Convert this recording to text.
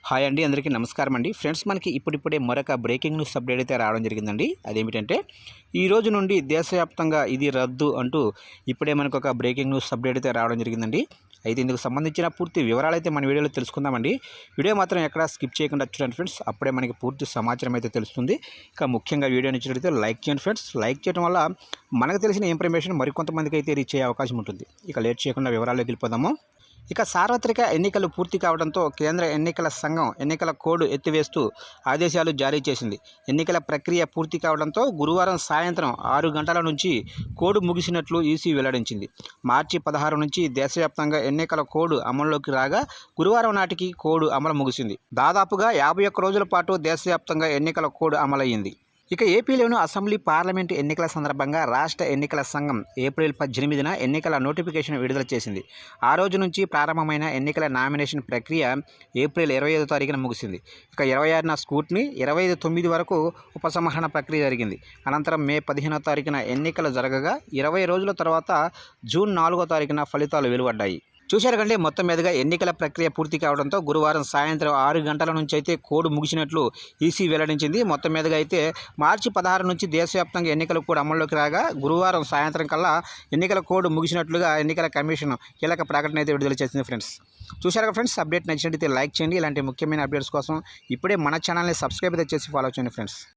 Hi అండి, అందరికీ నమస్కారం అండి. ఫ్రెండ్స్, మనకి ఇప్పుడిప్పుడే మరొక బ్రేకింగ్ న్యూస్ అప్డేట్ అయితే రావడం జరిగిందండి. అదేమిటంటే ఈ రోజు నుండి దేశవ్యాప్తంగా ఇది రద్దు అంటూ ఇప్పుడే మనకు ఒక బ్రేకింగ్ న్యూస్ అప్డేట్ అయితే రావడం జరిగిందండి. అయితే ఇందుకు సంబంధించిన పూర్తి వివరాలు అయితే మన వీడియోలో తెలుసుకుందామండి. వీడియో మాత్రం ఎక్కడా స్కిప్ చేయకుండా చూడండి ఫ్రెండ్స్, అప్పుడే మనకి పూర్తి సమాచారం అయితే తెలుస్తుంది. ఇక ముఖ్యంగా వీడియో నచ్చినట్లయితే లైక్ చేయండి ఫ్రెండ్స్. లైక్ చేయడం వల్ల మనకు తెలిసిన ఇన్ఫర్మేషన్ మరికొంతమందికి అయితే రీచ్ అయ్యే అవకాశం ఉంటుంది. ఇక లేట్ చేయకుండా వివరాల్లోకి వెళ్ళిపోదాము. ఇక సార్వత్రిక ఎన్నికలు పూర్తి కావడంతో కేంద్ర ఎన్నికల సంఘం ఎన్నికల కోడ్ ఎత్తివేస్తూ ఆదేశాలు జారీ చేసింది. ఎన్నికల ప్రక్రియ పూర్తి కావడంతో గురువారం సాయంత్రం 6 గంటల నుంచి కోడ్ ముగిసినట్లు ఈసీ వెల్లడించింది. మార్చి 16 నుంచి దేశవ్యాప్తంగా ఎన్నికల కోడ్ అమల్లోకి రాగా గురువారం నాటికి కోడ్ అమలు ముగిసింది. దాదాపుగా 51 రోజుల పాటు దేశవ్యాప్తంగా ఎన్నికల కోడ్ అమలయ్యింది. ఇక ఏపీలోని అసెంబ్లీ పార్లమెంటు ఎన్నికల సందర్భంగా రాష్ట్ర ఎన్నికల సంఘం ఏప్రిల్ 18న ఎన్నికల నోటిఫికేషన్ విడుదల చేసింది. ఆ రోజు నుంచి ప్రారంభమైన ఎన్నికల నామినేషన్ ప్రక్రియ ఏప్రిల్ 25వ తారీఖున ముగిసింది. ఇక 26న స్క్రూటినీ, 25 వరకు ఉపసంహరణ ప్రక్రియ జరిగింది. అనంతరం మే 15వ తారీఖున ఎన్నికలు జరగగా 20 రోజుల తర్వాత జూన్ 4వ తారీఖున ఫలితాలు వెలువడ్డాయి. చూశారు కంటే మొత్తం మీదుగా ఎన్నికల ప్రక్రియ పూర్తి కావడంతో గురువారం సాయంత్రం 6 గంటల నుంచి అయితే కోడ్ ముగిసినట్లు ఈసీ వెల్లడించింది. మొత్తం మీదుగా అయితే మార్చి 16 నుంచి దేశవ్యాప్తంగా ఎన్నికలు కూడా అమల్లోకి రాగా గురువారం సాయంత్రం కల్లా ఎన్నికల కోడ్ ముగిసినట్లుగా ఎన్నికల కమిషన్ కీలక ప్రకటన అయితే విడుదల చేసింది. ఫ్రెండ్స్, చూశారు ఫ్రెండ్స్, అప్డేట్ నచ్చినట్లయితే లైక్ చేయండి. ఇలాంటి ముఖ్యమైన అప్డేట్స్ కోసం ఇప్పుడే మన ఛానల్ని సబ్స్క్రైబ్ అయితే చేసి ఫాలో చేయండి ఫ్రెండ్స్.